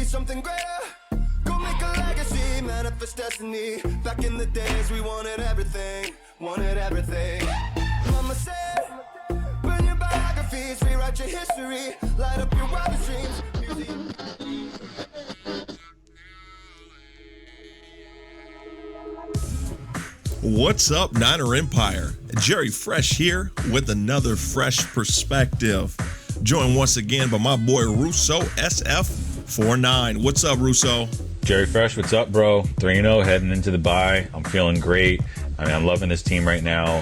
something greater. Go make a legacy, manifest destiny. Back in the days, we wanted everything. Mama said, burn your biographies, rewrite your history, light up your wildest dreams. What's up, Niner Empire? Jerry Fresh here with another fresh perspective. Joined once again by my boy Russo SF49. What's up, Russo? Jerry Fresh, what's up, bro? 3-0 heading into the bye. I'm feeling great. I mean, I'm loving this team right now.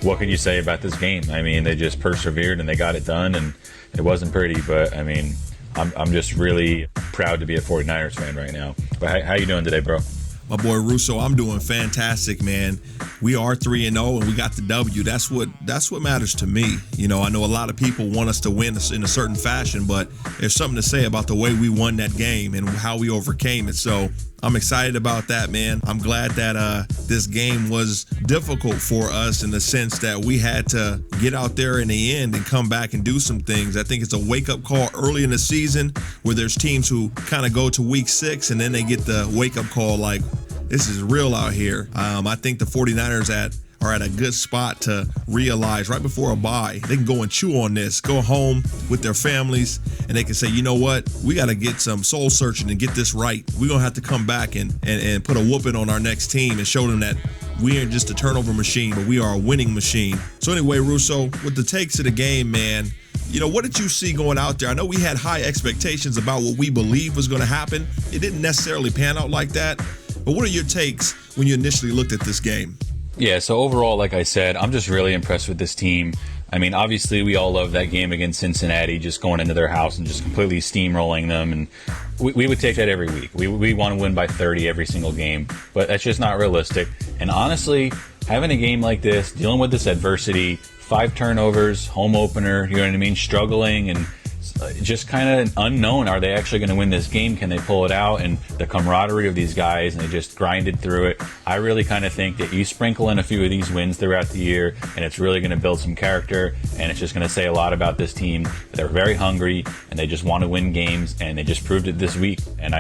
What can you say about this game? I mean, they just persevered and they got it done, and it wasn't pretty, but I mean, I'm just really proud to be a 49ers fan right now. But how you doing today, bro? My boy Russo, I'm doing fantastic, man. We are 3-0 and we got the W. That's what matters to me. You know, I know a lot of people want us to win in a certain fashion, but there's something to say about the way we won that game and how we overcame it. So I'm excited about that, man. I'm glad that this game was difficult for us in the sense that we had to get out there in the end and come back and do some things. I think it's a wake-up call early in the season where there's teams who kind of go to week 6 and then they get the wake-up call like, this is real out here. I think the 49ers are at a good spot to realize right before a bye, they can go and chew on this, go home with their families, and they can say, you know what, we got to get some soul searching and get this right. We're going to have to come back and put a whooping on our next team and show them that we aren't just a turnover machine, but we are a winning machine. So anyway, Russo, with the takes of the game, man, you know, what did you see going out there? I know we had high expectations about what we believed was going to happen. It didn't necessarily pan out like that. But what are your takes when you initially looked at this game? Yeah, so overall, like I said, I'm just really impressed with this team. I mean, obviously, we all love that game against Cincinnati, just going into their house and just completely steamrolling them. And we would take that every week. We want to win by 30 every single game, but that's just not realistic. And honestly, having a game like this, dealing with this adversity, 5 turnovers, home opener, you know what I mean, struggling and just kind of unknown. Are they actually going to win this game? Can they pull it out? And the camaraderie of these guys, and they just grinded through it. I really kind of think that you sprinkle in a few of these wins throughout the year, and it's really going to build some character, and it's just going to say a lot about this team. They're very hungry, and they just want to win games, and they just proved it this week. And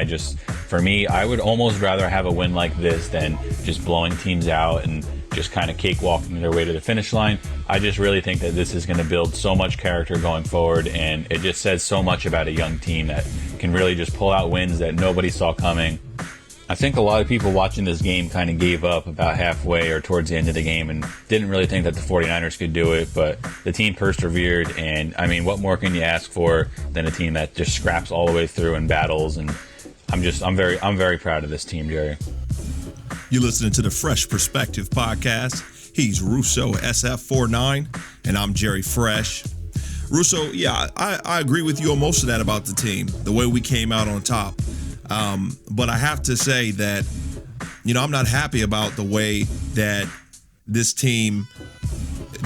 for me, I would almost rather have a win like this than just blowing teams out and just kind of cakewalking their way to the finish line. I just really think that this is going to build so much character going forward, and it just says so much about a young team that can really just pull out wins that nobody saw coming. I think a lot of people watching this game kind of gave up about halfway or towards the end of the game and didn't really think that the 49ers could do it, but the team persevered, and I mean, what more can you ask for than a team that just scraps all the way through and battles? And I'm very proud of this team, Jerry. You're listening to the Fresh Perspective Podcast. He's Russo SF49, and I'm Jerry Fresh. Russo, yeah, I agree with you on most of that about the team, the way we came out on top. But I have to say that, you know, I'm not happy about the way that this team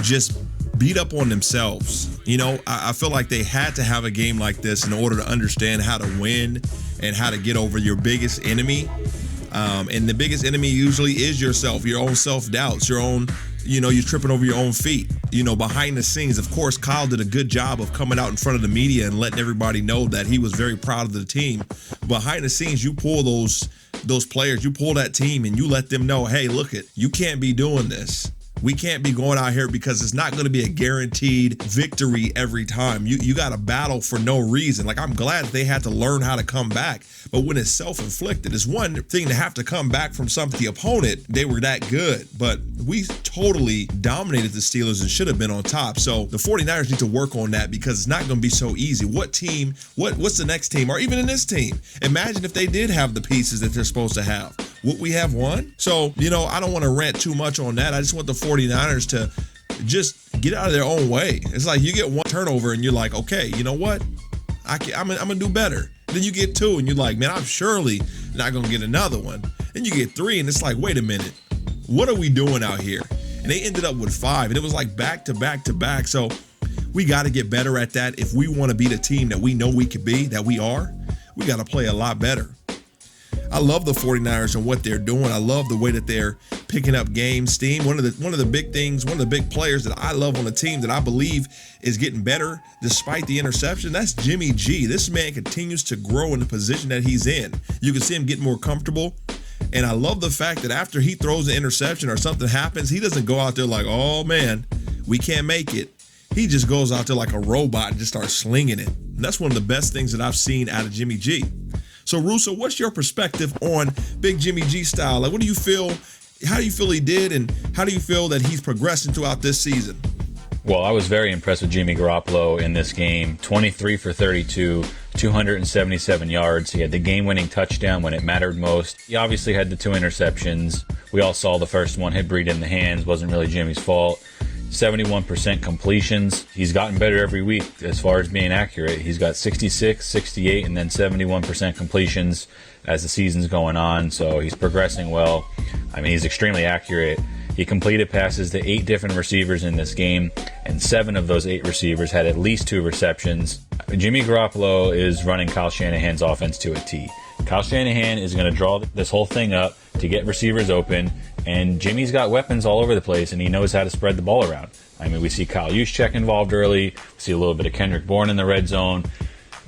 just beat up on themselves. You know, I feel like they had to have a game like this in order to understand how to win and how to get over your biggest enemy. And the biggest enemy usually is yourself, your own self-doubts, your own, you know, you're tripping over your own feet. You know, behind the scenes, of course, Kyle did a good job of coming out in front of the media and letting everybody know that he was very proud of the team. Behind the scenes, you pull those players, you pull that team and you let them know, hey, look you can't be doing this. We can't be going out here because it's not going to be a guaranteed victory every time. You got to battle for no reason. Like, I'm glad they had to learn how to come back. But when it's self-inflicted, it's one thing to have to come back from the opponent. They were that good. But we totally dominated the Steelers and should have been on top. So the 49ers need to work on that because it's not going to be so easy. What's the next team? Or even in this team, imagine if they did have the pieces that they're supposed to have. Would we have won? So, you know, I don't want to rant too much on that. I just want the 49ers to just get out of their own way. It's like you get one turnover and you're like, okay, you know what? I'm going to do better. Then you get 2 and you're like, man, I'm surely not going to get another one. Then you get 3 and it's like, wait a minute. What are we doing out here? And they ended up with 5 and it was like back to back to back. So we got to get better at that. If we want to be the team that we know we could be, that we are, we got to play a lot better. I love the 49ers and what they're doing. I love the way that they're picking up game steam. One of the big things, one of the big players that I love on the team that I believe is getting better despite the interception, that's Jimmy G. This man continues to grow in the position that he's in. You can see him getting more comfortable. And I love the fact that after he throws an interception or something happens, he doesn't go out there like, oh man, we can't make it. He just goes out there like a robot and just starts slinging it. And that's one of the best things that I've seen out of Jimmy G. So Russo, what's your perspective on Big Jimmy G style? Like, what do you feel? How do you feel he did, and how do you feel that he's progressing throughout this season? Well, I was very impressed with Jimmy Garoppolo in this game. 23 for 32, 277 yards. He had the game-winning touchdown when it mattered most. He obviously had the 2 interceptions. We all saw the first one hit Breida in the hands. Wasn't really Jimmy's fault. 71% completions. He's gotten better every week as far as being accurate. He's got 66, 68, and then 71% completions as the season's going on. So he's progressing well. I mean, he's extremely accurate. He completed passes to 8 different receivers in this game, and 7 of those 8 receivers had at least 2 receptions. Jimmy Garoppolo is running Kyle Shanahan's offense to a T. Kyle Shanahan is going to draw this whole thing up to get receivers open, and Jimmy's got weapons all over the place, and he knows how to spread the ball around. I mean, we see Kyle Juszczyk involved early. We see a little bit of Kendrick Bourne in the red zone.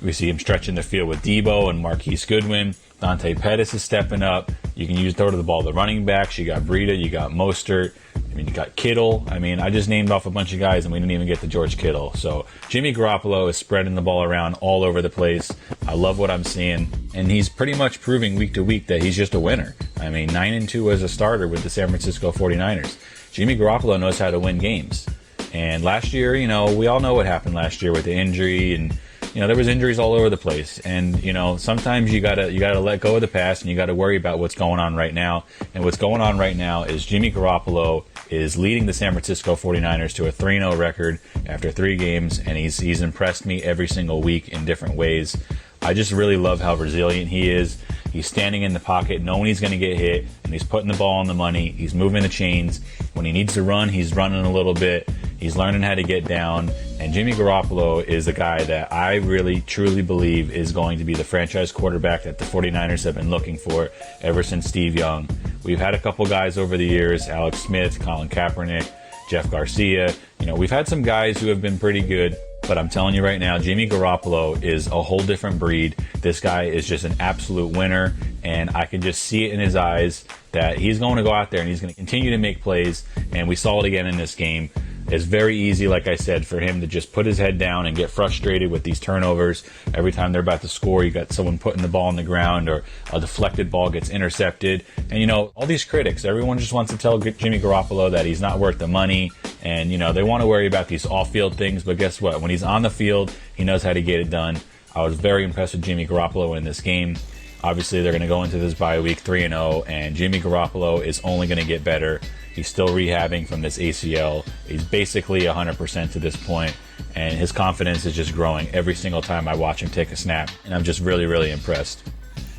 We see him stretching the field with Debo and Marquise Goodwin. Dante Pettis is stepping up. You can throw to the ball the running backs. You got Breida, you got Mostert. I mean, you got Kittle. I mean, I just named off a bunch of guys, and we didn't even get to George Kittle. So Jimmy Garoppolo is spreading the ball around all over the place. I love what I'm seeing, and he's pretty much proving week to week that he's just a winner. I mean, 9-2 as a starter with the San Francisco 49ers. Jimmy Garoppolo knows how to win games. And last year, we all know what happened last year with the injury, and there was injuries all over the place. And sometimes you gotta let go of the past, and you gotta worry about what's going on right now. And what's going on right now is Jimmy Garoppolo is leading the San Francisco 49ers to a 3-0 record after 3 games, and he's impressed me every single week in different ways. I just really love how resilient he is. He's standing in the pocket knowing he's going to get hit, and he's putting the ball on the money. He's moving the chains. When he needs to run, he's running a little bit. He's learning how to get down. And Jimmy Garoppolo is a guy that I really, truly believe is going to be the franchise quarterback that the 49ers have been looking for ever since Steve Young. We've had a couple guys over the years, Alex Smith, Colin Kaepernick, Jeff Garcia. We've had some guys who have been pretty good. But I'm telling you right now, Jimmy Garoppolo is a whole different breed. This guy is just an absolute winner, and I can just see it in his eyes that he's going to go out there and he's going to continue to make plays, and we saw it again in this game. It's very easy, like I said, for him to just put his head down and get frustrated with these turnovers. Every time they're about to score, you got someone putting the ball on the ground, or a deflected ball gets intercepted. And, all these critics, everyone just wants to tell Jimmy Garoppolo that he's not worth the money. And, they want to worry about these off-field things. But guess what? When he's on the field, he knows how to get it done. I was very impressed with Jimmy Garoppolo in this game. Obviously, they're going to go into this bye week 3-0, and Jimmy Garoppolo is only going to get better. He's still rehabbing from this ACL. He's basically 100% to this point, and his confidence is just growing every single time I watch him take a snap, and I'm just really, really impressed.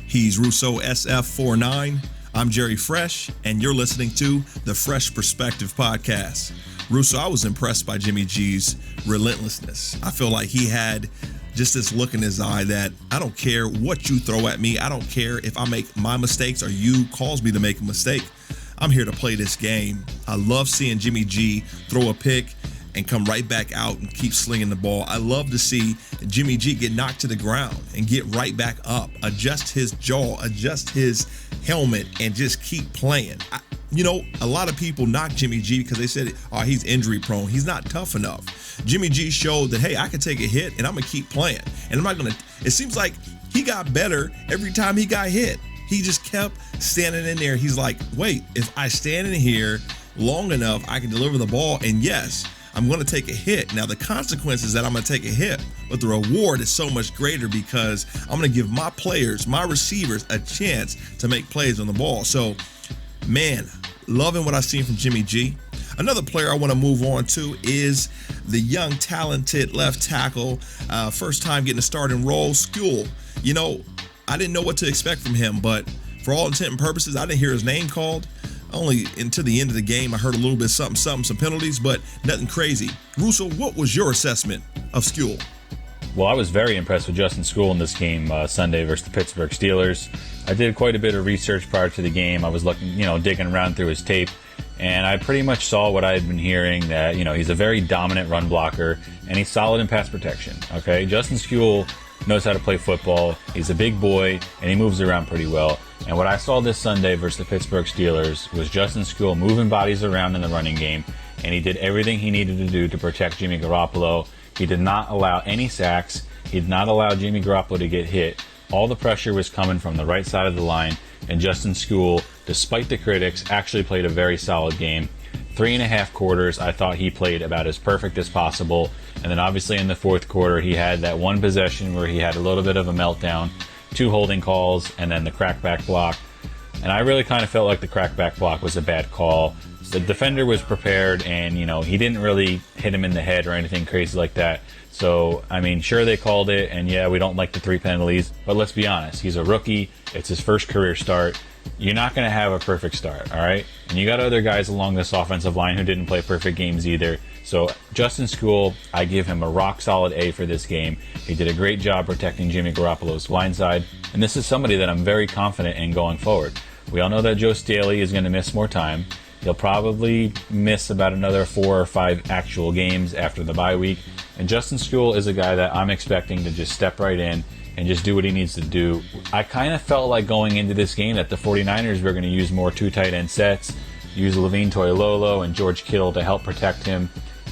He's Russo SF49. I'm Jerry Phresh, and you're listening to the Fresh Perspective Podcast. Russo, I was impressed by Jimmy G's relentlessness. I feel like he had just this look in his eye that I don't care what you throw at me. I don't care if I make my mistakes or you cause me to make a mistake. I'm here to play this game. I love seeing Jimmy G throw a pick and come right back out and keep slinging the ball. I love to see Jimmy G get knocked to the ground and get right back up, adjust his jaw, adjust his helmet, and just keep playing. A lot of people knock Jimmy G because they said, he's injury prone. He's not tough enough. Jimmy G showed that, hey, I can take a hit and I'm going to keep playing. And I'm not going to, it seems like he got better every time he got hit. He just kept standing in there. He's like, wait, if I stand in here long enough, I can deliver the ball. And yes, I'm going to take a hit. Now, the consequence is that I'm going to take a hit, but the reward is so much greater because I'm going to give my players, my receivers, a chance to make plays on the ball. So, man, loving what I've seen from Jimmy G. Another player I want to move on to is the young, talented left tackle, first time getting a starting role, Skule. I didn't know what to expect from him, but for all intent and purposes, I didn't hear his name called. Only until the end of the game, I heard a little bit something, some penalties, but nothing crazy. Russo, what was your assessment of Skule? Well, I was very impressed with Justin Skule in this game Sunday versus the Pittsburgh Steelers. I did quite a bit of research prior to the game. I was looking, digging around through his tape, and I pretty much saw what I had been hearing, that, he's a very dominant run blocker, and he's solid in pass protection, okay? Justin Skule knows how to play football. He's a big boy, and he moves around pretty well. And what I saw this Sunday versus the Pittsburgh Steelers was Justin Skule moving bodies around in the running game, and he did everything he needed to do to protect Jimmy Garoppolo. He did not allow any sacks. He did not allow Jimmy Garoppolo to get hit. All the pressure was coming from the right side of the line, and Justin Skule, despite the critics, actually played a very solid game. 3.5 quarters, I thought he played about as perfect as possible. And then obviously in the fourth quarter, he had that one possession where he had a little bit of a meltdown, 2 holding calls, and then the crackback block. And I really kind of felt like the crackback block was a bad call. The defender was prepared, and, he didn't really hit him in the head or anything crazy like that. So, sure, they called it, and yeah, we don't like the 3 penalties, but let's be honest, he's a rookie. It's his first career start. You're not going to have a perfect start, all right? And you got other guys along this offensive line who didn't play perfect games either. So Justin Skule, I give him a rock-solid A for this game. He did a great job protecting Jimmy Garoppolo's blindside, and this is somebody that I'm very confident in going forward. We all know that Joe Staley is going to miss more time. He'll probably miss about another 4 or 5 actual games after the bye week. And Justin Skule is a guy that I'm expecting to just step right in and just do what he needs to do. I kind of felt like going into this game that the 49ers were going to use more 2 tight end sets, use Levine Toilolo and George Kittle to help protect him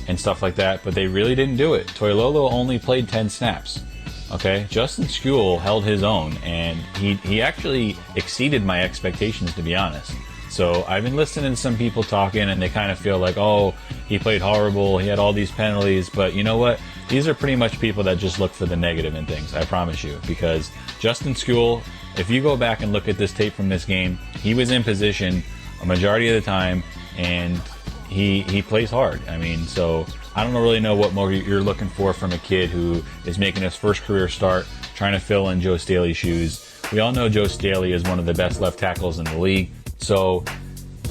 and stuff like that, but they really didn't do it. Toilolo only played 10 snaps. Okay, Justin Skule held his own, and he actually exceeded my expectations, to be honest. So I've been listening to some people talking, and they kind of feel like, oh, he played horrible, he had all these penalties, but you know what? These are pretty much people that just look for the negative in things, I promise you, because Justin Skule, if you go back and look at this tape from this game, he was in position a majority of the time, and he plays hard. So I don't really know what more you're looking for from a kid who is making his first career start, trying to fill in Joe Staley's shoes. We all know Joe Staley is one of the best left tackles in the league. So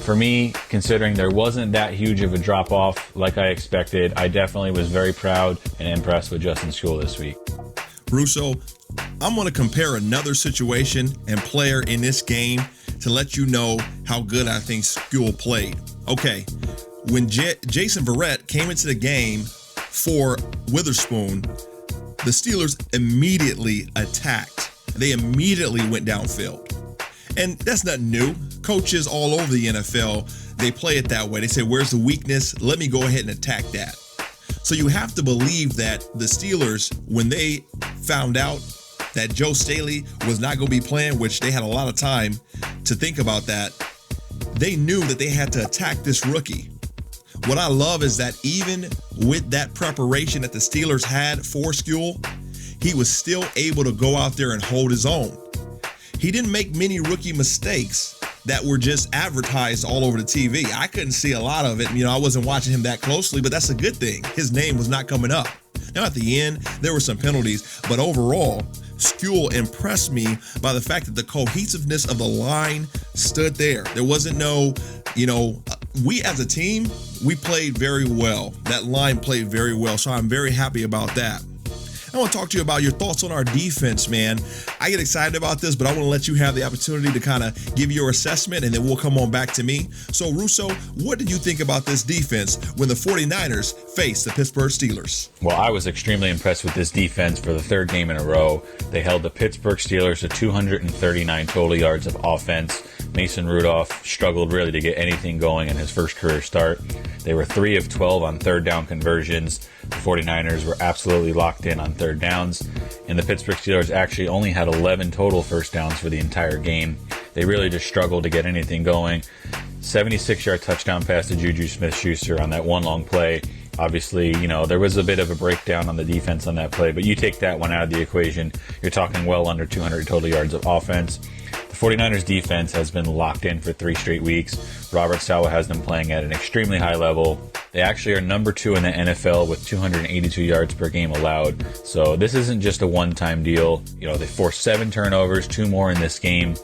for me, considering there wasn't that huge of a drop-off like I expected, I definitely was very proud and impressed with Justin Skule this week. Russo, I'm going to compare another situation and player in this game to let you know how good I think Skule played. Okay, when Jason Verrett came into the game for Witherspoon, the Steelers immediately attacked. They immediately went downfield. And that's not new. Coaches all over the NFL, they play it that way. They say, where's the weakness? Let me go ahead and attack that. So you have to believe that the Steelers, when they found out that Joe Staley was not going to be playing, which they had a lot of time to think about that, they knew that they had to attack this rookie. What I love is that even with that preparation that the Steelers had for Skule, he was still able to go out there and hold his own. He didn't make many rookie mistakes that were just advertised all over the TV. I couldn't see a lot of it. I wasn't watching him that closely, but that's a good thing. His name was not coming up. Now, at the end, there were some penalties, but overall, Skule impressed me by the fact that the cohesiveness of the line stood there. There wasn't no, we as a team, we played very well. That line played very well, so I'm very happy about that. I want to talk to you about your thoughts on our defense, man. I get excited about this, but I want to let you have the opportunity to kind of give your assessment, and then we'll come on back to me. So, Russo, what did you think about this defense when the 49ers faced the Pittsburgh Steelers? Well, I was extremely impressed with this defense for the 3rd game in a row. They held the Pittsburgh Steelers to 239 total yards of offense. Mason Rudolph struggled really to get anything going in his first career start. They were 3 of 12 on 3rd down conversions. The 49ers were absolutely locked in on 3rd downs, and the Pittsburgh Steelers actually only had 11 total first downs for the entire game. They really just struggled to get anything going. 76-yard touchdown pass to Juju Smith-Schuster on that one long play. Obviously, there was a bit of a breakdown on the defense on that play, but you take that one out of the equation, you're talking well under 200 total yards of offense. The 49ers defense has been locked in for 3 straight weeks. Robert Saleh has them playing at an extremely high level. They actually are number 2 in the NFL with 282 yards per game allowed. So this isn't just a one-time deal. They forced 7 turnovers, 2 more in this game,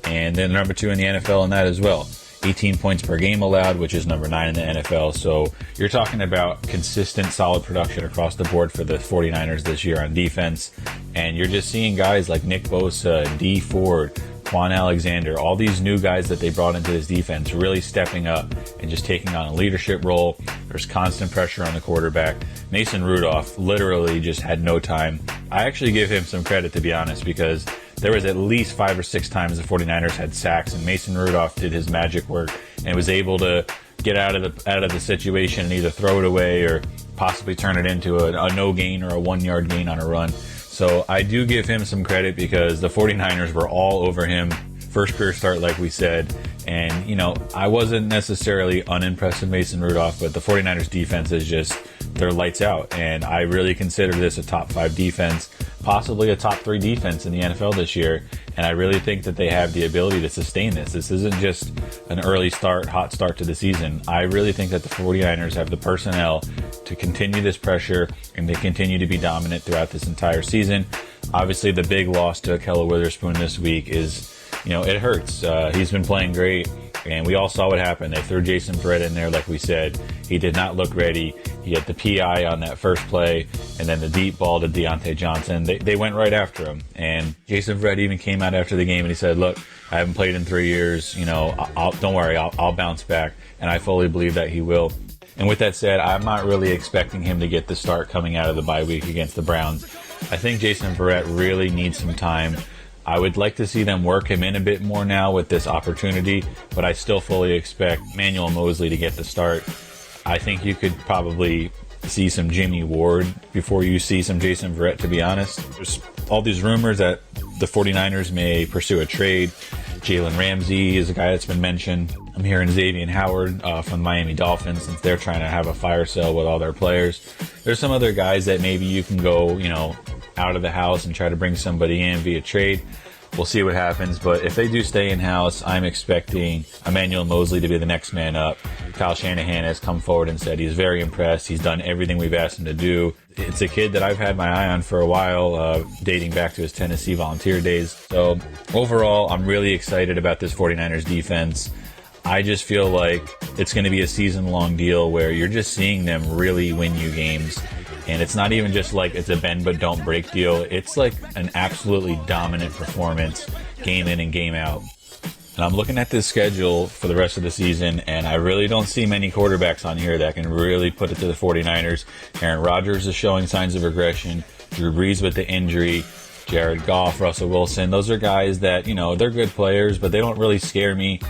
and then number 2 in the NFL in that as well. 18 points per game allowed, which is number 9 in the NFL. So you're talking about consistent, solid production across the board for the 49ers this year on defense. And you're just seeing guys like Nick Bosa, Dee Ford, Quan Alexander, all these new guys that they brought into this defense really stepping up and just taking on a leadership role. There's constant pressure on the quarterback. Mason Rudolph literally just had no time. I actually give him some credit, to be honest, because there was at least 5 or 6 times the 49ers had sacks, and Mason Rudolph did his magic work and was able to get out of the situation and either throw it away or possibly turn it into a no gain or a 1-yard gain on a run. So I do give him some credit because the 49ers were all over him. First career start, like we said. And, you know, I wasn't necessarily unimpressed with Mason Rudolph, but the 49ers defense is just, they're lights out. And I really consider this a top 5 defense, possibly a top 3 defense in the NFL this year. And I really think that they have the ability to sustain this. This isn't just an early start, hot start to the season. I really think that the 49ers have the personnel to continue this pressure and to continue to be dominant throughout this entire season. Obviously, the big loss to Ahkello Witherspoon this week is, you know, it hurts. He's been playing great, and we all saw what happened. They threw Jason Verrett in there, like we said. He did not look ready. He had the PI on that first play, and then the deep ball to Deontay Johnson. They went right after him, and Jason Verrett even came out after the game, and he said, look, I haven't played in 3 years. You know, don't worry, I'll bounce back, and I fully believe that he will. And with that said, I'm not really expecting him to get the start coming out of the bye week against the Browns. I think Jason Verrett really needs some time. I would like to see them work him in a bit more now with this opportunity, but I still fully expect Manuel Mosley to get the start. I think you could probably see some Jimmy Ward before you see some Jason Verrett, to be honest. There's all these rumors that the 49ers may pursue a trade. Jalen Ramsey is a guy that's been mentioned. I'm hearing Xavier Howard from the Miami Dolphins, since they're trying to have a fire sale with all their players. There's some other guys that maybe you can go, you know, out of the house and try to bring somebody in via trade. We'll see what happens, but if they do stay in-house, I'm expecting Emmanuel Mosley to be the next man up. Kyle Shanahan has come forward and said he's very impressed. He's done everything we've asked him to do. It's a kid that I've had my eye on for a while, dating back to his Tennessee Volunteer days. So overall, I'm really excited about this 49ers defense. I just feel like it's going to be a season-long deal where you're just seeing them really win you games. And it's not even just like it's a bend but don't break deal. It's like an absolutely dominant performance, game in and game out. And I'm looking at this schedule for the rest of the season, and I really don't see many quarterbacks on here that can really put it to the 49ers. Aaron Rodgers is showing signs of regression. Drew Brees with the injury. Jared Goff, Russell Wilson. Those are guys that, you know, they're good players, but they don't really scare me.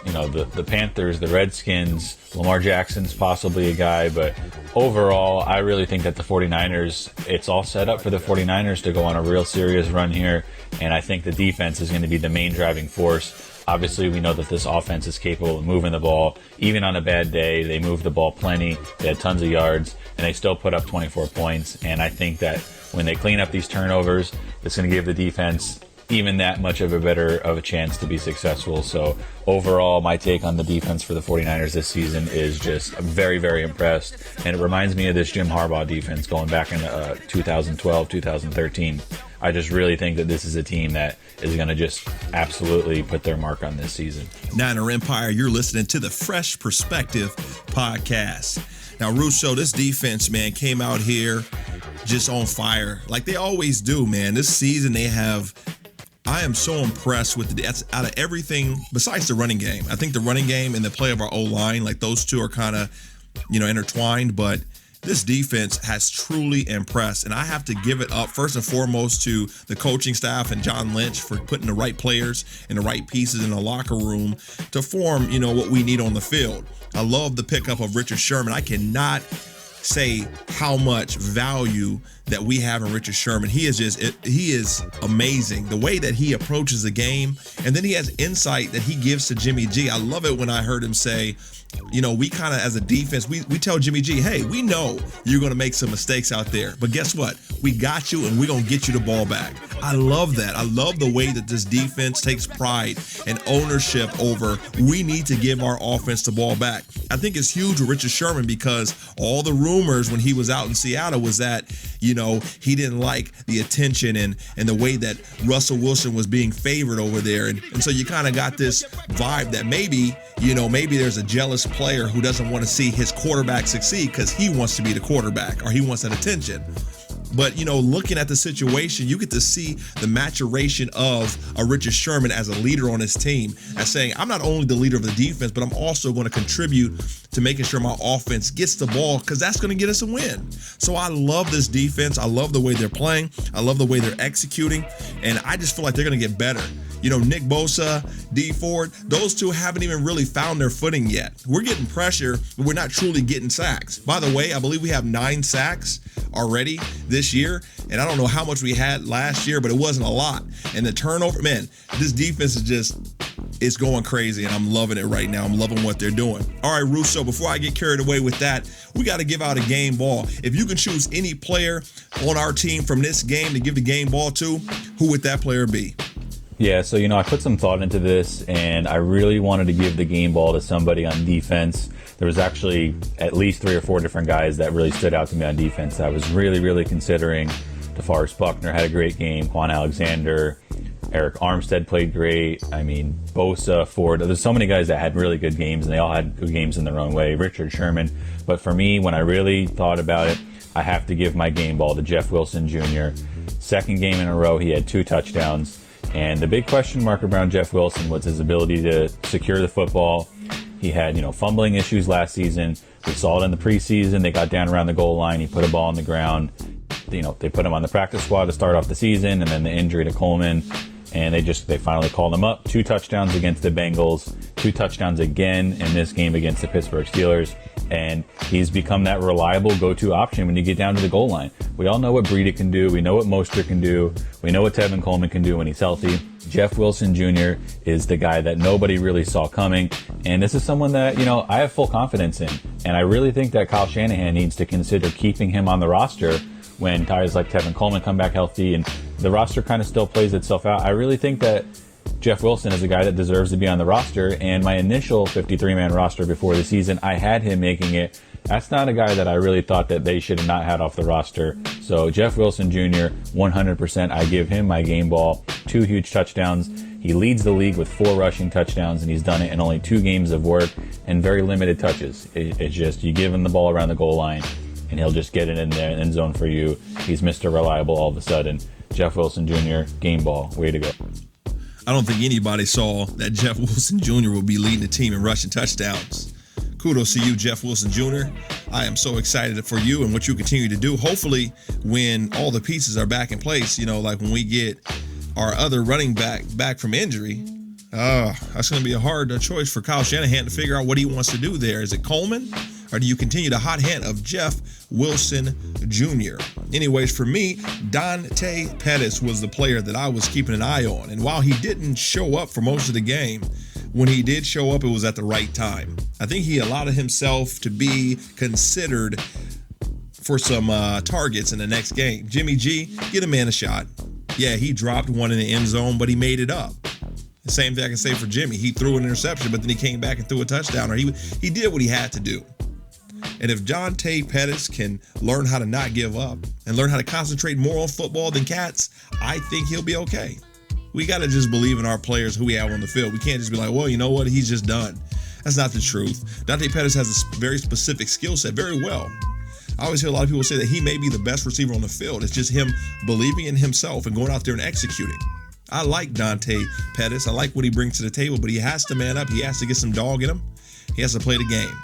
You know, the Panthers, the Redskins, Lamar Jackson's possibly a guy, but overall, I really think that the 49ers, it's all set up for the 49ers to go on a real serious run here, and I think the defense is going to be the main driving force. Obviously, we know that this offense is capable of moving the ball. Even on a bad day, they moved the ball plenty. They had tons of yards, and they still put up 24 points, and I think that when they clean up these turnovers, it's going to give the defense even that much of a chance to be successful. So overall, my take on the defense for the 49ers this season is just very, very impressed. And it reminds me of this Jim Harbaugh defense going back in 2012, 2013. I just really think that this is a team that is going to just absolutely put their mark on this season. Niner Empire, you're listening to the Fresh Perspective podcast. Now, Russo, this defense, man, came out here just on fire like they always do, man. This season I am so impressed with that's out of everything besides the running game. I think the running game and the play of our O-line, like those two are kind of, you know, intertwined, but this defense has truly impressed. And I have to give it up first and foremost to the coaching staff and John Lynch for putting the right players and the right pieces in the locker room to form, you know, what we need on the field. I love the pickup of Richard Sherman. I cannot say how much value that we have in Richard Sherman. He is amazing. The way that he approaches the game, and then he has insight that he gives to Jimmy G. I love it when I heard him say, you know, we kind of, as a defense, we tell Jimmy G, hey, we know you're going to make some mistakes out there, but guess what? We got you, and we're going to get you the ball back. I love that. I love the way that this defense takes pride and ownership over, we need to give our offense the ball back. I think it's huge with Richard Sherman because all the rumors when he was out in Seattle was that, you know, he didn't like the attention and the way that Russell Wilson was being favored over there. And so you kind of got this vibe that maybe there's a jealous player who doesn't want to see his quarterback succeed because he wants to be the quarterback or he wants that attention. But, looking at the situation, you get to see the maturation of a Richard Sherman as a leader on his team, as saying, I'm not only the leader of the defense, but I'm also going to contribute to making sure my offense gets the ball, because that's going to get us a win. So I love this defense. I love the way they're playing. I love the way they're executing. And I just feel like they're going to get better. Nick Bosa, D Ford, those two haven't even really found their footing yet. We're getting pressure, but we're not truly getting sacks. By the way, I believe we have 9 sacks already this year. And I don't know how much we had last year, but it wasn't a lot. And the turnover, man, this defense it's going crazy, and I'm loving it right now. I'm loving what they're doing. All right, Russo, before I get carried away with that, we got to give out a game ball. If you can choose any player on our team from this game to give the game ball to, who would that player be? Yeah, so, I put some thought into this, and I really wanted to give the game ball to somebody on defense. There was actually at least 3 or 4 different guys that really stood out to me on defense. I was really, really considering. DeForest Buckner had a great game. Quan Alexander, Eric Armstead played great. Bosa, Ford. There's so many guys that had really good games, and they all had good games in their own way. Richard Sherman. But for me, when I really thought about it, I have to give my game ball to Jeff Wilson Jr. Second game in a row, he had 2 touchdowns. And the big question mark around Jeff Wilson was his ability to secure the football. He had, fumbling issues last season. We saw it in the preseason. They got down around the goal line. He put a ball on the ground. They put him on the practice squad to start off the season, and then the injury to Coleman. And they finally called him up. 2 touchdowns against the Bengals, 2 touchdowns again in this game against the Pittsburgh Steelers. And he's become that reliable go-to option when you get down to the goal line. We all know what Breida can do. We know what Mostert can do. We know what Tevin Coleman can do when he's healthy. Jeff Wilson Jr. is the guy that nobody really saw coming. And this is someone that, I have full confidence in. And I really think that Kyle Shanahan needs to consider keeping him on the roster when guys like Tevin Coleman come back healthy and the roster kind of still plays itself out. I really think that Jeff Wilson is a guy that deserves to be on the roster, and my initial 53-man roster before the season, I had him making it. That's not a guy that I really thought that they should have not had off the roster. So Jeff Wilson Jr., 100%, I give him my game ball. 2 huge touchdowns. He leads the league with 4 rushing touchdowns, and he's done it in only 2 games of work and very limited touches. It's just you give him the ball around the goal line, and he'll just get it in there, end zone for you. He's Mr. Reliable all of a sudden. Jeff Wilson Jr., game ball, way to go. I don't think anybody saw that Jeff Wilson Jr. will be leading the team in rushing touchdowns. Kudos to you, Jeff Wilson Jr. I am so excited for you and what you continue to do. Hopefully, when all the pieces are back in place, like when we get our other running back from injury, that's going to be a hard choice for Kyle Shanahan to figure out what he wants to do there. Is it Coleman, or do you continue the hot hand of Jeff Wilson Jr.? Anyways, for me, Dante Pettis was the player that I was keeping an eye on. And while he didn't show up for most of the game, when he did show up, it was at the right time. I think he allowed himself to be considered for some targets in the next game. Jimmy G, get a man a shot. Yeah, he dropped one in the end zone, but he made it up. The same thing I can say for Jimmy. He threw an interception, but then he came back and threw a touchdown, or he did what he had to do. And if Dante Pettis can learn how to not give up and learn how to concentrate more on football than cats, I think he'll be okay. We got to just believe in our players who we have on the field. We can't just be like, well, you know what? He's just done. That's not the truth. Dante Pettis has a very specific skill set, very well. I always hear a lot of people say that he may be the best receiver on the field. It's just him believing in himself and going out there and executing. I like Dante Pettis. I like what he brings to the table, but he has to man up. He has to get some dog in him. He has to play the game.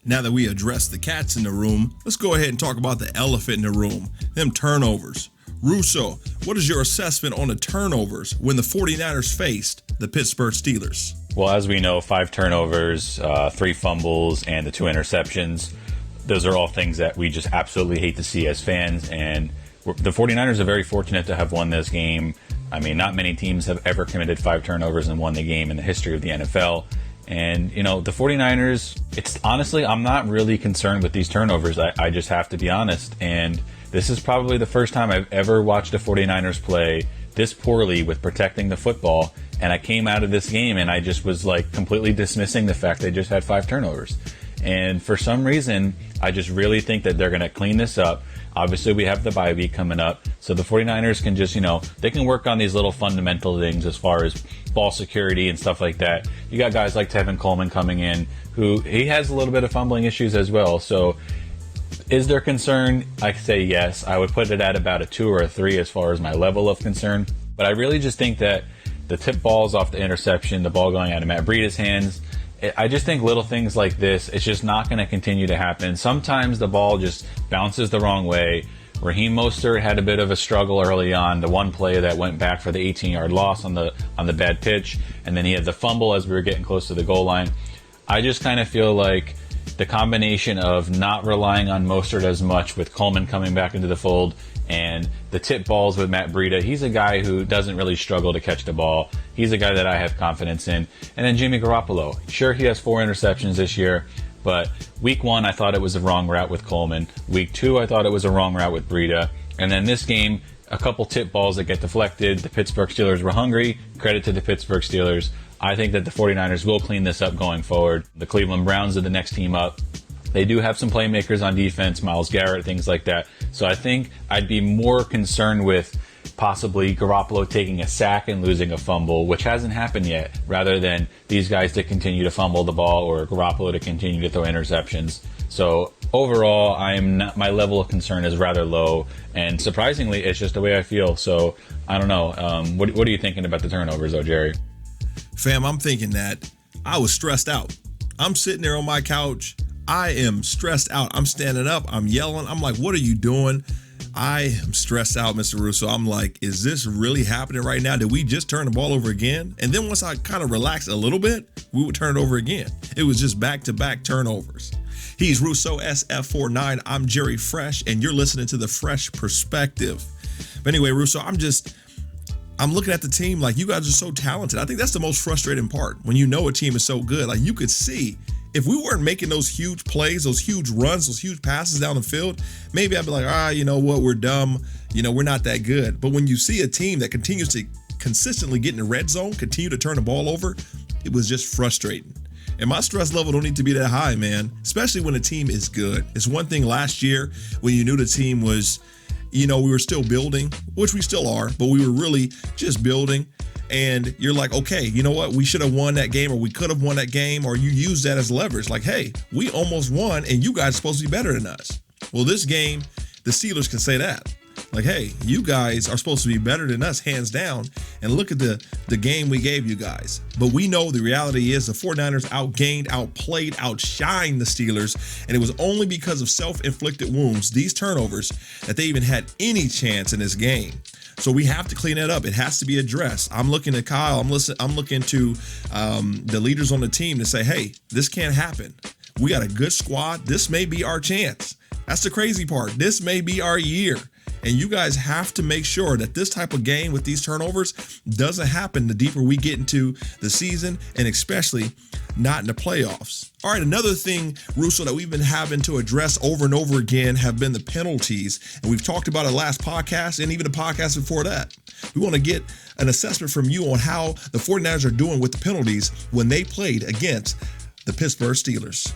Now that we addressed the cats in the room, let's go ahead and talk about the elephant in the room, them turnovers. Russo, what is your assessment on the turnovers when the 49ers faced the Pittsburgh Steelers? Well, as we know, 5 turnovers, 3 fumbles, and the 2 interceptions. Those are all things that we just absolutely hate to see as fans, and the 49ers are very fortunate to have won this game. Not many teams have ever committed 5 turnovers and won the game in the history of the NFL. And, the 49ers, it's honestly, I'm not really concerned with these turnovers. I just have to be honest. And this is probably the first time I've ever watched the 49ers play this poorly with protecting the football. And I came out of this game and I just was completely dismissing the fact they just had 5 turnovers. And for some reason, I just really think that they're going to clean this up. Obviously, we have the bye week coming up, so the 49ers can just, they can work on these little fundamental things as far as ball security and stuff like that. You got guys like Tevin Coleman coming in, who he has a little bit of fumbling issues as well. So Is there concern? I say yes. I would put it at about a 2 or a 3 as far as my level of concern. But I really just think that the tip balls off the interception, the ball going out of Matt Breida's hands, I just think little things like this, it's just not going to continue to happen. Sometimes the ball just bounces the wrong way. Raheem Mostert had a bit of a struggle early on, the one play that went back for the 18-yard loss on the bad pitch, and then he had the fumble as we were getting close to the goal line. I just kind of feel like the combination of not relying on Mostert as much with Coleman coming back into the fold and the tip balls with Matt Breida, he's a guy who doesn't really struggle to catch the ball. He's a guy that I have confidence in. And then Jimmy Garoppolo. Sure, he has 4 interceptions this year, but week 1, I thought it was a wrong route with Coleman. Week 2, I thought it was a wrong route with Breida. And then this game, a couple tip balls that get deflected. The Pittsburgh Steelers were hungry. Credit to the Pittsburgh Steelers. I think that the 49ers will clean this up going forward. The Cleveland Browns are the next team up. They do have some playmakers on defense, Myles Garrett, things like that. So I think I'd be more concerned with possibly Garoppolo taking a sack and losing a fumble, which hasn't happened yet, rather than these guys to continue to fumble the ball or Garoppolo to continue to throw interceptions. So overall, my level of concern is rather low, and surprisingly, it's just the way I feel. So I don't know. What are you thinking about the turnovers, though, Jerry? Fam, I'm thinking that I was stressed out. I'm sitting there on my couch. I am stressed out. I'm standing up. I'm yelling. I'm like, what are you doing? I am stressed out, Mr. Russo. I'm like, is this really happening right now? Did we just turn the ball over again? And then once I kind of relaxed a little bit, we would turn it over again. It was just back-to-back turnovers. He's Russo SF49. I'm Jerry Fresh, and you're listening to The Fresh Perspective. But anyway, Russo, I'm looking at the team like you guys are so talented. I think that's the most frustrating part when you know a team is so good. Like you could see if we weren't making those huge plays, those huge runs, those huge passes down the field, maybe I'd be like, you know what, we're dumb. You know, we're not that good. But when you see a team that continues to consistently get in the red zone, continue to turn the ball over, it was just frustrating. And my stress level don't need to be that high, man, especially when a team is good. It's one thing last year when you knew the team was, we were still building, which we still are, but we were really just building. And you're like, okay, you know what? We should have won that game, or we could have won that game, or you use that as leverage. Like, hey, we almost won and you guys are supposed to be better than us. Well, this game, the Steelers can say that. Like, hey, you guys are supposed to be better than us, hands down. And look at the game we gave you guys. But we know the reality is the 49ers outgained, outplayed, outshined the Steelers. And it was only because of self-inflicted wounds, these turnovers, that they even had any chance in this game. So we have to clean that up. It has to be addressed. I'm looking at Kyle. I'm looking to the leaders on the team to say, hey, this can't happen. We got a good squad. This may be our chance. That's the crazy part. This may be our year. And you guys have to make sure that this type of game with these turnovers doesn't happen the deeper we get into the season, and especially not in the playoffs. All right, another thing, Russo, that we've been having to address over and over again have been the penalties. And we've talked about it last podcast and even the podcast before that. We want to get an assessment from you on how the 49ers are doing with the penalties when they played against the Pittsburgh Steelers.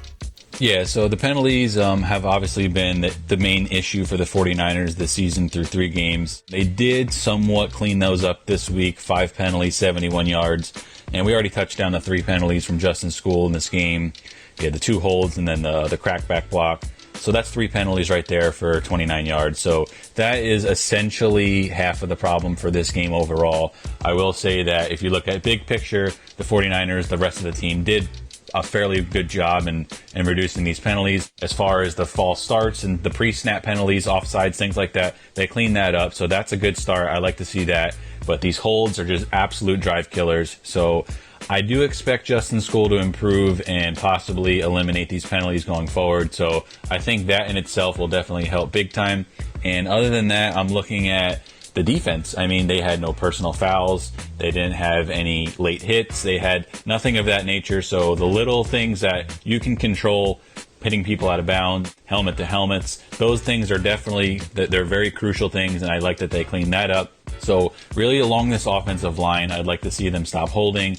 Yeah, so the penalties have obviously been the main issue for the 49ers this season through 3 games. They did somewhat clean those up this week, 5 penalties, 71 yards. And we already touched down the 3 penalties from Justin School in this game. He had the 2 holds and then the crackback block. So that's 3 penalties right there for 29 yards. So that is essentially half of the problem for this game overall. I will say that if you look at big picture, the 49ers, the rest of the team did a fairly good job in reducing these penalties. As far as the false starts and the pre-snap penalties, offsides, things like that, they cleaned that up. So that's a good start. I like to see that. But these holds are just absolute drive killers. So I do expect Justin School to improve and possibly eliminate these penalties going forward. So I think that in itself will definitely help big time. And other than that, I'm looking at the defense. I mean, they had no personal fouls. They didn't have any late hits. They had nothing of that nature. So the little things that you can control, hitting people out of bounds, helmet to helmets, those things are definitely, they're very crucial things. And I like that they clean that up. So really along this offensive line, I'd like to see them stop holding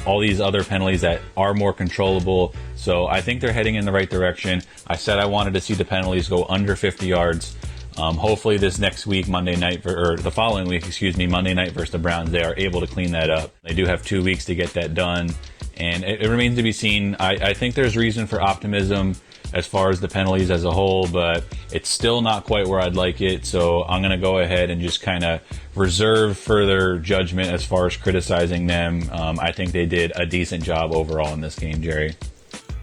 all these other penalties that are more controllable. So I think they're heading in the right direction. I said I wanted to see the penalties go under 50 yards. Hopefully this next week, Monday night, or the following week, Monday night versus the Browns, they are able to clean that up. They do have 2 weeks to get that done, and it remains to be seen. I think there's reason for optimism, as far as the penalties as a whole, but it's still not quite where I'd like it. So I'm going to go ahead and just kind of reserve further judgment as far as criticizing them. I think they did a decent job overall in this game, Jerry.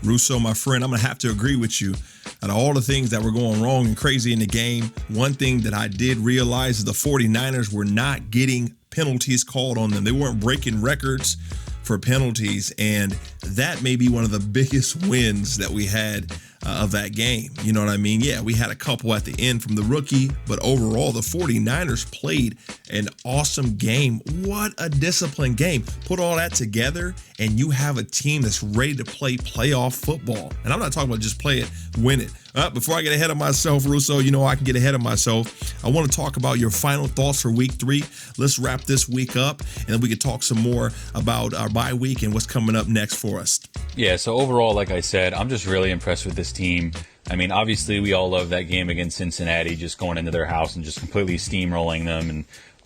Russo, my friend, I'm going to have to agree with you. Out of all the things that were going wrong and crazy in the game, one thing that I did realize is the 49ers were not getting penalties called on them. They weren't breaking records for penalties, and that may be one of the biggest wins that we had of that game. You know what I mean? Yeah, we had a couple at the end from the rookie, but overall, the 49ers played an awesome game. What a disciplined game. Put all that together, and you have a team that's ready to play playoff football. And I'm not talking about just play it, win it. Before I get ahead of myself, Russo, you know I can get ahead of myself. I want to talk about your final thoughts for week 3. Let's wrap this week up, and then we can talk some more about our bye week and what's coming up next for us. Yeah, so overall, like I said, I'm just really impressed with this team. I mean, obviously, we all love that game against Cincinnati, just going into their house and just completely steamrolling them. And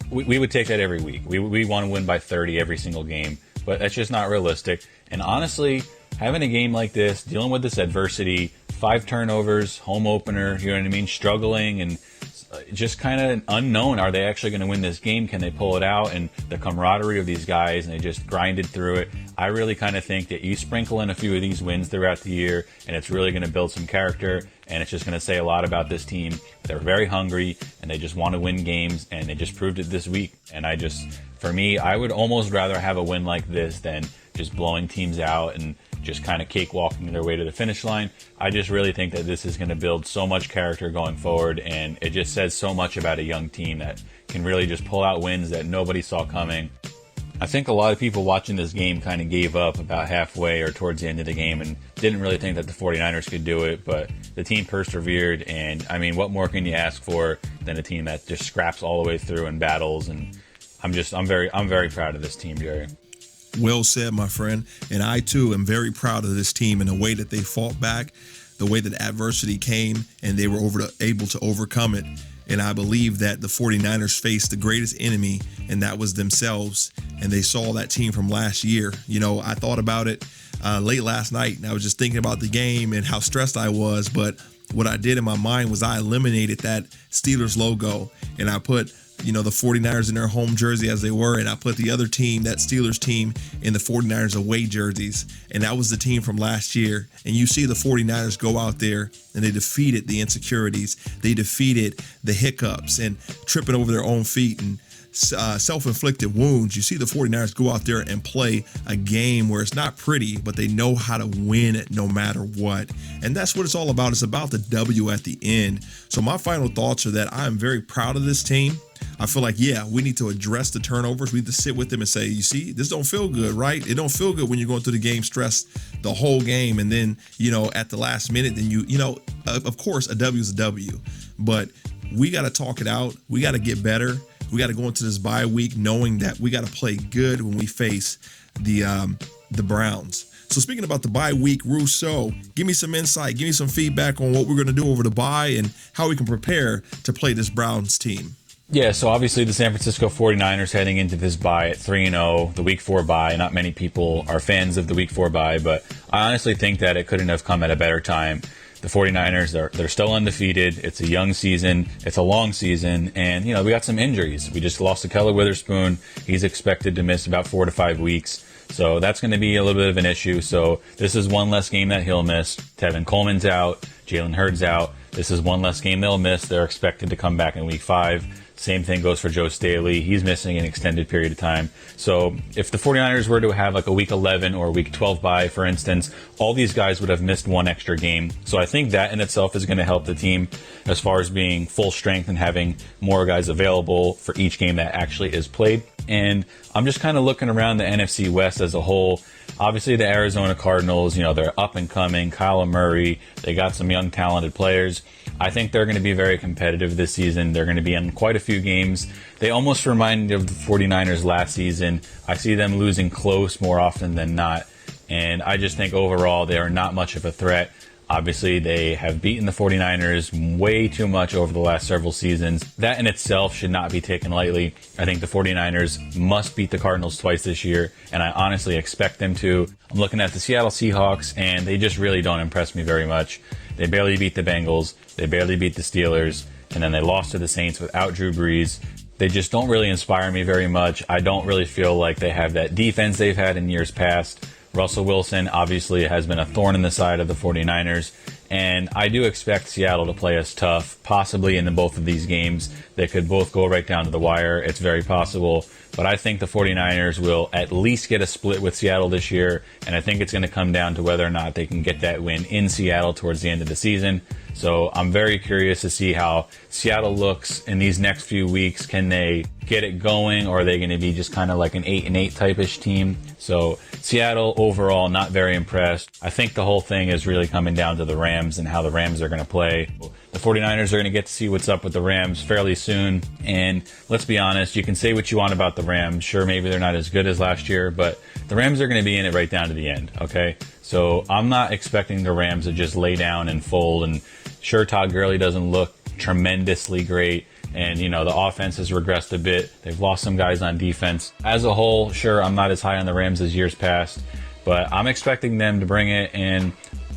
we would take that every week. We want to win by 30 every single game, but that's just not realistic. And honestly, having a game like this, dealing with this adversity, 5 turnovers, home opener, you know what I mean, struggling and just kind of unknown. Are they actually going to win this game? Can they pull it out? And the camaraderie of these guys, and they just grinded through it. I really kind of think that you sprinkle in a few of these wins throughout the year, and it's really going to build some character, and it's just going to say a lot about this team. They're very hungry, and they just want to win games, and they just proved it this week. And for me, I would almost rather have a win like this than just blowing teams out and just kind of cakewalking their way to the finish line. I just really think that this is going to build so much character going forward, and it just says so much about a young team that can really just pull out wins that nobody saw coming. I think a lot of people watching this game kind of gave up about halfway or towards the end of the game and didn't really think that the 49ers could do it, but the team persevered, and I mean, what more can you ask for than a team that just scraps all the way through and battles? And I'm very proud of this team, Jerry. Well said, my friend. And I, too, am very proud of this team and the way that they fought back, the way that adversity came, and they were able to overcome it. And I believe that the 49ers faced the greatest enemy, and that was themselves. And they saw that team from last year. You know, I thought about it late last night, and I was just thinking about the game and how stressed I was. But what I did in my mind was I eliminated that Steelers logo, and I put the 49ers in their home jersey as they were, and I put the other team, that Steelers team, in the 49ers away jerseys, and that was the team from last year. And you see the 49ers go out there, and they defeated the insecurities. They defeated the hiccups and tripping over their own feet and self-inflicted wounds. You see the 49ers go out there and play a game where it's not pretty, but they know how to win it no matter what. And that's what it's all about. It's about the W at the end. So my final thoughts are that I'm very proud of this team. I feel like, we need to address the turnovers. We need to sit with them and say, you see, this don't feel good, right? It don't feel good when you're going through the game stressed the whole game. And then, at the last minute, then of course, a W is a W. But we got to talk it out. We got to get better. We got to go into this bye week knowing that we got to play good when we face the Browns. So speaking about the bye week, Russo, give me some insight, give me some feedback on what we're going to do over the bye and how we can prepare to play this Browns team. Yeah, so obviously the San Francisco 49ers heading into this bye at 3-0, the Week 4 bye. Not many people are fans of the Week 4 bye, but I honestly think that it couldn't have come at a better time. The 49ers, they're still undefeated. It's a young season. It's a long season. And, we got some injuries. We just lost to Keller Witherspoon. He's expected to miss about 4 to 5 weeks. So that's going to be a little bit of an issue. So this is one less game that he'll miss. Tevin Coleman's out. Jalen Hurd's out. This is one less game they'll miss. They're expected to come back in Week 5. Same thing goes for Joe Staley. He's missing an extended period of time. So if the 49ers were to have like a Week 11 or Week 12 bye, for instance, all these guys would have missed one extra game. So I think that in itself is going to help the team as far as being full strength and having more guys available for each game that actually is played. And I'm just kind of looking around the NFC West as a whole. Obviously, the Arizona Cardinals, they're up and coming. Kyler Murray, they got some young, talented players. I think they're going to be very competitive this season. They're going to be in quite a few games. They almost remind me of the 49ers last season. I see them losing close more often than not. And I just think overall they are not much of a threat. Obviously, they have beaten the 49ers way too much over the last several seasons. That in itself should not be taken lightly. I think the 49ers must beat the Cardinals twice this year, and I honestly expect them to. I'm looking at the Seattle Seahawks, and they just really don't impress me very much. They barely beat the Bengals. They barely beat the Steelers. And then they lost to the Saints without Drew Brees. They just don't really inspire me very much. I don't really feel like they have that defense they've had in years past. Russell Wilson obviously has been a thorn in the side of the 49ers. And I do expect Seattle to play us tough, possibly in both of these games. They could both go right down to the wire. It's very possible. But I think the 49ers will at least get a split with Seattle this year. And I think it's going to come down to whether or not they can get that win in Seattle towards the end of the season. So I'm very curious to see how Seattle looks in these next few weeks. Can they get it going, or are they going to be just kind of like an 8-8 type-ish team? So Seattle overall, not very impressed. I think the whole thing is really coming down to the Rams and how the Rams are going to play. The 49ers are going to get to see what's up with the Rams fairly soon. And let's be honest, you can say what you want about the Rams. Sure, maybe they're not as good as last year, but the Rams are going to be in it right down to the end, okay? So I'm not expecting the Rams to just lay down and fold. And sure, Todd Gurley doesn't look tremendously great. And, you know, the offense has regressed a bit. They've lost some guys on defense. As a whole, sure, I'm not as high on the Rams as years past, but I'm expecting them to bring it. And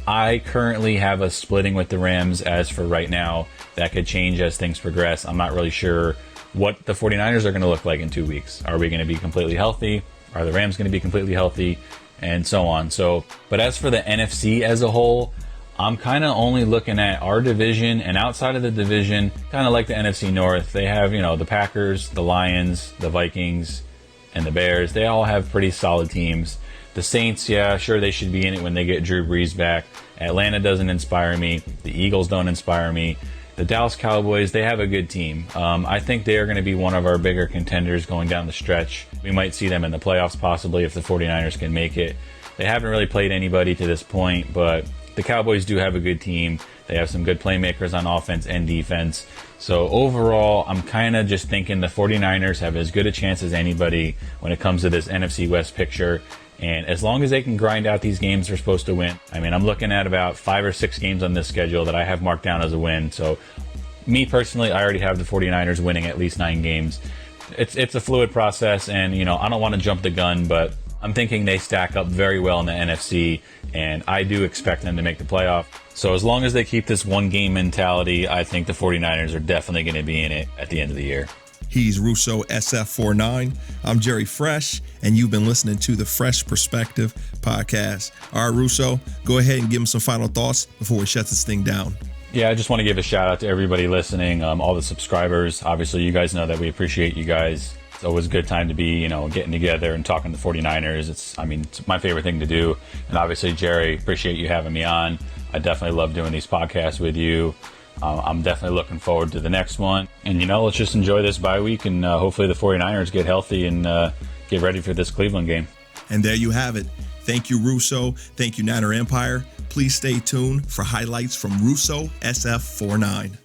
I currently have us splitting with the Rams as for right now. That could change as things progress. I'm not really sure what the 49ers are going to look like in 2 weeks. Are we going to be completely healthy? Are the Rams going to be completely healthy? And so on. So, but as for the NFC as a whole, I'm kind of only looking at our division, and outside of the division, kind of like the NFC North, they have, you know, the Packers, the Lions, the Vikings, and the Bears. They all have pretty solid teams. The Saints, yeah, sure, they should be in it when they get Drew Brees back. Atlanta doesn't inspire me. The Eagles don't inspire me. The Dallas Cowboys, they have a good team. I think they are going to be one of our bigger contenders going down the stretch. We might see them in the playoffs possibly if the 49ers can make it. They haven't really played anybody to this point, but the Cowboys do have a good team. They have some good playmakers on offense and defense. So overall, I'm kind of just thinking the 49ers have as good a chance as anybody when it comes to this NFC West picture. And as long as they can grind out these games they're supposed to win. I mean, I'm looking at about 5 or 6 games on this schedule that I have marked down as a win. So me personally, I already have the 49ers winning at least 9 games. It's a fluid process, and, you know, I don't want to jump the gun, but I'm thinking they stack up very well in the NFC, and I do expect them to make the playoff. So as long as they keep this one-game mentality, I think the 49ers are definitely going to be in it at the end of the year. He's Russo SF49. I'm Jerry Phresh, and you've been listening to the Fresh Perspective podcast. All right, Russo, go ahead and give him some final thoughts before we shut this thing down. Yeah, I just want to give a shout out to everybody listening, all the subscribers. Obviously, you guys know that we appreciate you guys. It's always a good time to be, you know, getting together and talking to the 49ers. It's my favorite thing to do. And obviously, Jerry, appreciate you having me on. I definitely love doing these podcasts with you. I'm definitely looking forward to the next one. And, you know, let's just enjoy this bye week, and hopefully the 49ers get healthy and get ready for this Cleveland game. And there you have it. Thank you, Russo. Thank you, Niner Empire. Please stay tuned for highlights from Russo SF49.